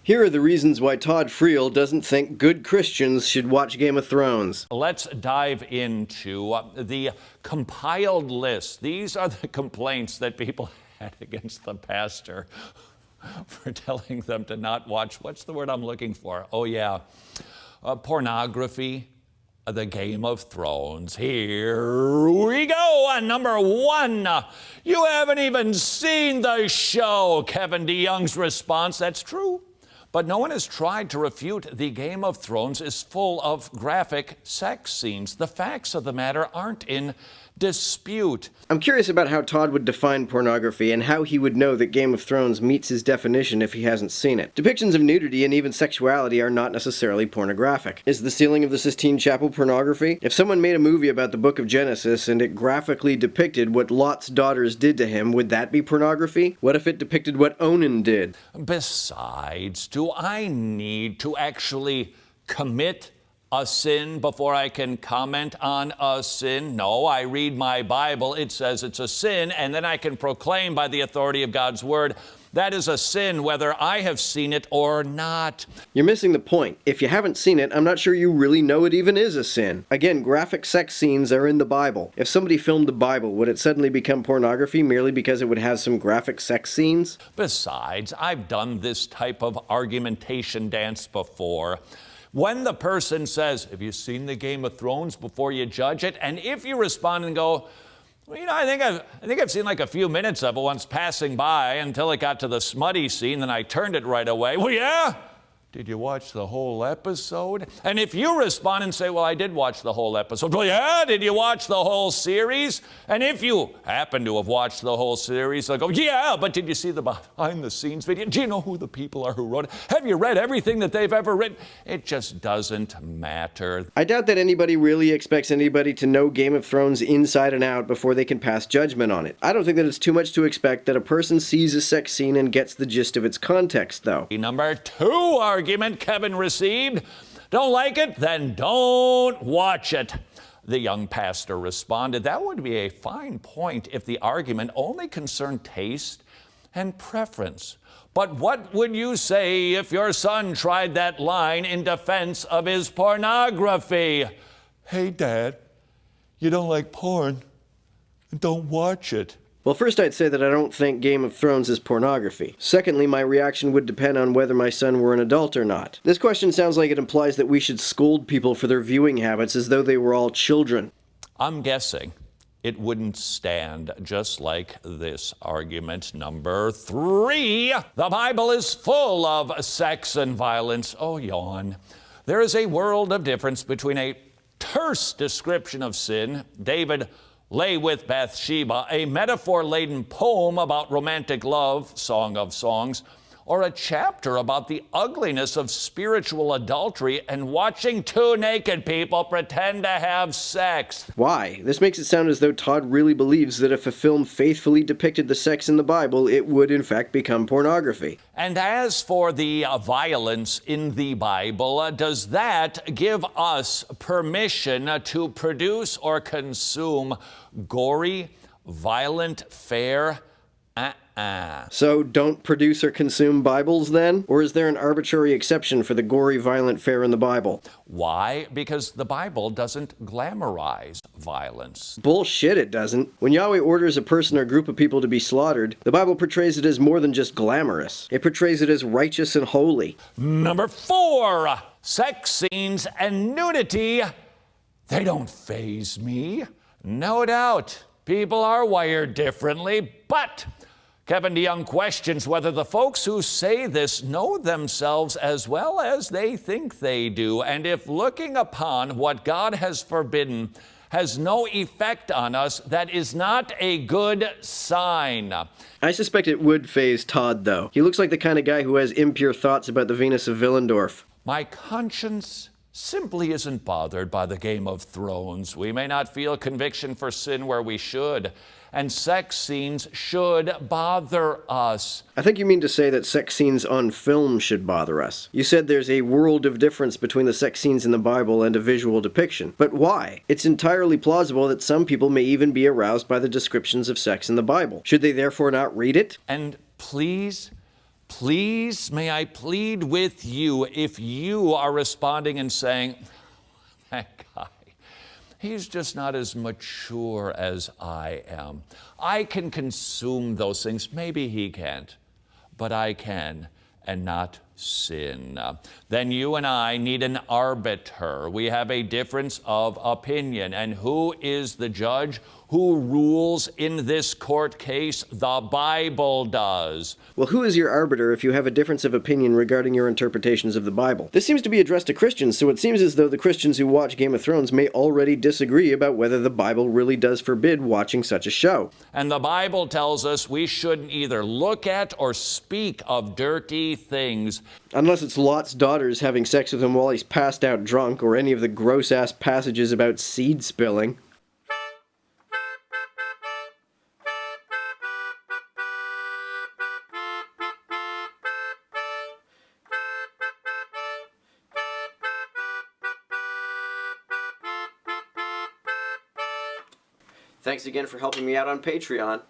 Here are the reasons why Todd Friel doesn't think good Christians should watch Game of Thrones. Let's dive into the compiled list. These are the complaints that people had against the pastor for telling them to not watch, what's the word I'm looking for? Oh yeah, pornography, the Game of Thrones. Here we go. Number one, you haven't even seen the show. Kevin DeYoung's response, that's true. But no one has tried to refute the Game of Thrones is full of graphic sex scenes. The facts of the matter aren't in dispute. I'm curious about how Todd would define pornography and how he would know that Game of Thrones meets his definition if he hasn't seen it. Depictions of nudity and even sexuality are not necessarily pornographic. Is the ceiling of the Sistine Chapel pornography? If someone made a movie about the book of Genesis and it graphically depicted what Lot's daughters did to him, would that be pornography? What if it depicted what Onan did? Besides, do I need to actually commit a sin before I can comment on a sin? No, I read my Bible, it says it's a sin, and then I can proclaim by the authority of God's word, that is a sin whether I have seen it or not. You're missing the point. If you haven't seen it, I'm not sure you really know it even is a sin. Again, graphic sex scenes are in the Bible. If somebody filmed the Bible, would it suddenly become pornography merely because it would have some graphic sex scenes? Besides, I've done this type of argumentation dance before. When the person says, have you seen the Game of Thrones before you judge it? And if you respond and go, well, you know, I think I've seen like a few minutes of it once passing by until it got to the smutty scene, then I turned it right away. Well, yeah. Did you watch the whole episode? And if you respond and say, well, I did watch the whole episode. Well, yeah, did you watch the whole series? And if you happen to have watched the whole series, they'll go, yeah, but did you see the behind-the-scenes video? Do you know who the people are who wrote it? Have you read everything that they've ever written? It just doesn't matter. I doubt that anybody really expects anybody to know Game of Thrones inside and out before they can pass judgment on it. I don't think that it's too much to expect that a person sees a sex scene and gets the gist of its context, though. Number two argument Kevin received. Don't like it? Then don't watch it. The young pastor responded, that would be a fine point if the argument only concerned taste and preference. But what would you say if your son tried that line in defense of his pornography? Hey, Dad, you don't like porn? Don't watch it. Well, first I'd say that I don't think Game of Thrones is pornography. Secondly, my reaction would depend on whether my son were an adult or not. This question sounds like it implies that we should scold people for their viewing habits as though they were all children. I'm guessing it wouldn't stand just like this argument. Number three, the Bible is full of sex and violence. Oh, yawn. There is a world of difference between a terse description of sin, David lay with Bathsheba, a metaphor-laden poem about romantic love, Song of Songs, or a chapter about the ugliness of spiritual adultery and watching two naked people pretend to have sex. Why? This makes it sound as though Todd really believes that if a film faithfully depicted the sex in the Bible, it would in fact become pornography. And as for the violence in the Bible, does that give us permission to produce or consume gory, violent fare? So don't produce or consume Bibles then? Or is there an arbitrary exception for the gory, violent fare in the Bible? Why? Because the Bible doesn't glamorize violence. Bullshit, it doesn't. When Yahweh orders a person or group of people to be slaughtered, the Bible portrays it as more than just glamorous. It portrays it as righteous and holy. Number four, sex scenes and nudity, they don't faze me. No doubt, people are wired differently, but Kevin DeYoung questions whether the folks who say this know themselves as well as they think they do, and if looking upon what God has forbidden has no effect on us, that is not a good sign. I suspect it would faze Todd, though. He looks like the kind of guy who has impure thoughts about the Venus of Willendorf. My conscience simply isn't bothered by the Game of Thrones. We may not feel conviction for sin where we should, and sex scenes should bother us. I think you mean to say that sex scenes on film should bother us. You said there's a world of difference between the sex scenes in the Bible and a visual depiction. But why? It's entirely plausible that some people may even be aroused by the descriptions of sex in the Bible. Should they therefore not read it? And please Please, may I plead with you, if you are responding and saying, that guy, he's just not as mature as I am. I can consume those things. Maybe he can't, but I can, and not sin. Then you and I need an arbiter. We have a difference of opinion. And who is the judge? Who rules in this court case? The Bible does. Well, who is your arbiter if you have a difference of opinion regarding your interpretations of the Bible? This seems to be addressed to Christians, so it seems as though the Christians who watch Game of Thrones may already disagree about whether the Bible really does forbid watching such a show. And the Bible tells us we shouldn't either look at or speak of dirty things. Unless it's Lot's daughters having sex with him while he's passed out drunk, or any of the gross-ass passages about seed spilling. Thanks again for helping me out on Patreon.